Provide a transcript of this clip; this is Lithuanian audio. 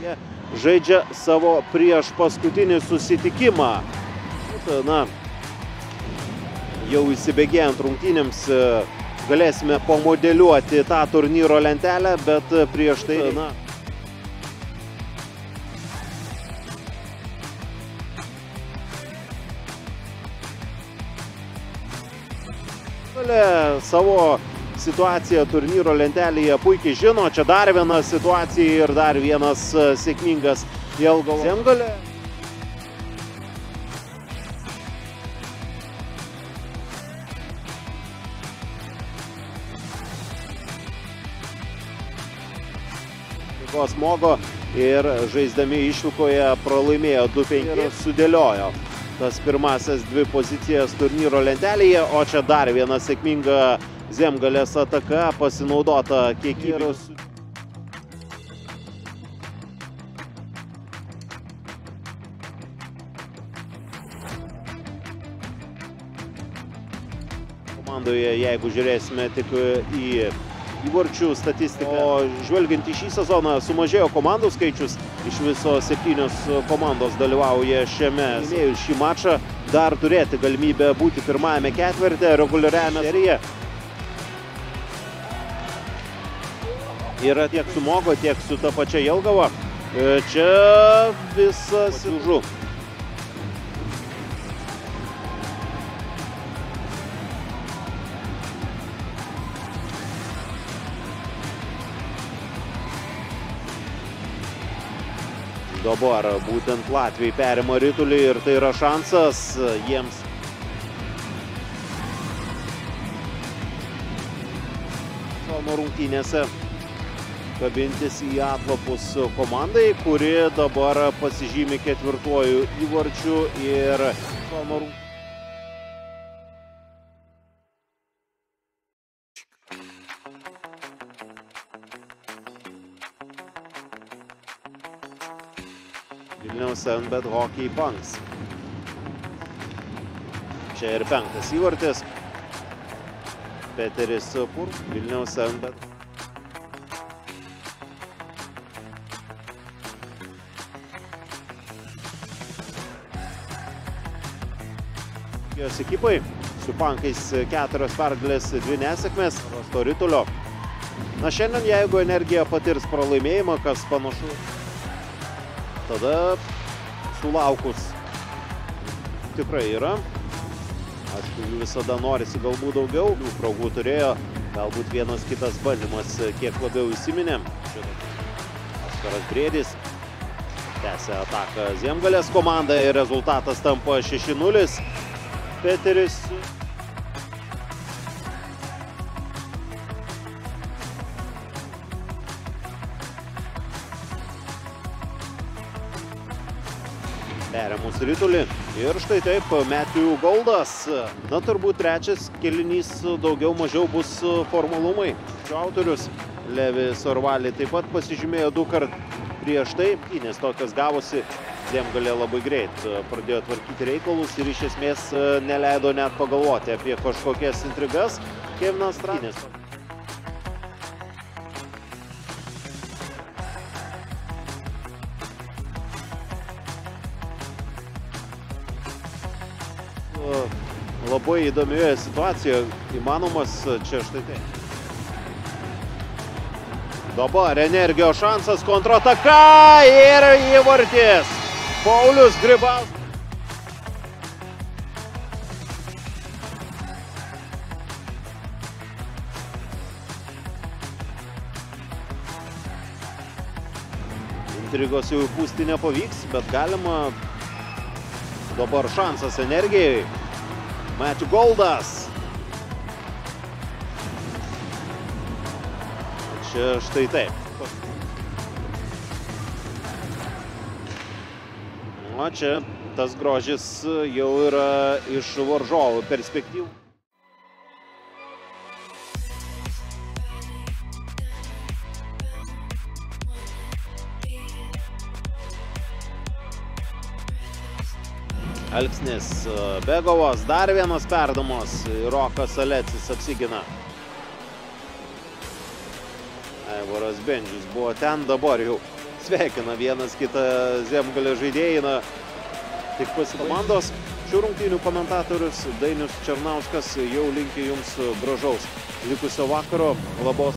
Jie žaidžia savo prieš paskutinį susitikimą. Na, jau įsibėgėjant rungtynėms galėsime pamodeliuoti tą turnyro lentelę, bet prieš tai... Savo situaciją turnyro lentelėje puikiai žino. Čia dar viena situacija ir dar vienas sėkmingas Jelgavos Zemgalė. Smogo ir žaisdami išvykoje pralaimėjo 2-5 ir sudėliojo tas pirmasias dvi pozicijas turnyro lentelėje, o čia dar viena sėkminga Zemgalės ataka, pasinaudota kiekybės. Komandoje, jeigu žiūrėsime tik į įvarčių statistiką, o žvelgiant į šį sezoną sumažėjo komandų skaičius, iš viso 7 komandos dalyvauja šiame. Laimėjus šį mačą dar turėti galimybę būti pirmajame ketverte, reguliariame serijoje. Yra tiek su Mogo, tiek su ta pačia Jelgava. Čia visas užu. Dabar būtent Latvijai perima ritulį ir tai yra šansas jiems. Nuo rungtynėse kabintis į atlapus komandai, kuri dabar pasižymi 4. įvarčiu ir Vilniaus NBet Hockey Punks. Čia ir 5. įvartis. Peteris Pur, Vilniaus NBet. Jos ekipai su Punkais 4 pergalės, 2 nesėkmės. Rasto ritulio. Na, šiandien, jeigu Energija patirs pralaimėjimą, kas panašu, tada sulaukus tikrai yra. Aišku, jų visada norisi galbūt daugiau. Jų progų turėjo, galbūt vienas kitas bandymas kiek labiau įsiminė. Oskaras Briedis tęsia ataką Zemgalės komanda ir rezultatas tampa 6-0. Peteris perėmus ritulį. Ir štai taip, Matthew Goldas. Na, turbūt trečias kėlinys daugiau mažiau bus formalumai. Šio autorius Levis Orvalį taip pat pasižymėjo 2 kart prieš tai, nes tokias gavosi. Zemgalė labai greit pradėjo tvarkyti reikalus ir iš esmės neleido net pagalvoti apie kažkokias intrigas. Kevinas Tranis. Labai įdomioje situacijoje įmanomas čia štai tai. Dabar Energijos šansas, kontrataka ir įvartis. Paulius Grybauskas. Intrigos jau įpūsti nepavyks, bet galima. Dabar šansas Energijai. Matthew Goldas. Čia štai taip. O čia tas grožis jau yra iš varžovų perspektyvų. Alksnis Begovas, dar vienas perdamas, Rokas Alecis apsigina. Aivaras Bendžius buvo ten, dabar jau sveikina vienas kitą Zemgalio žaidėjai. Na, tik komandos šių rungtynių komentatorius Dainius Černauskas jau linki jums gražaus likusio vakaro, labos.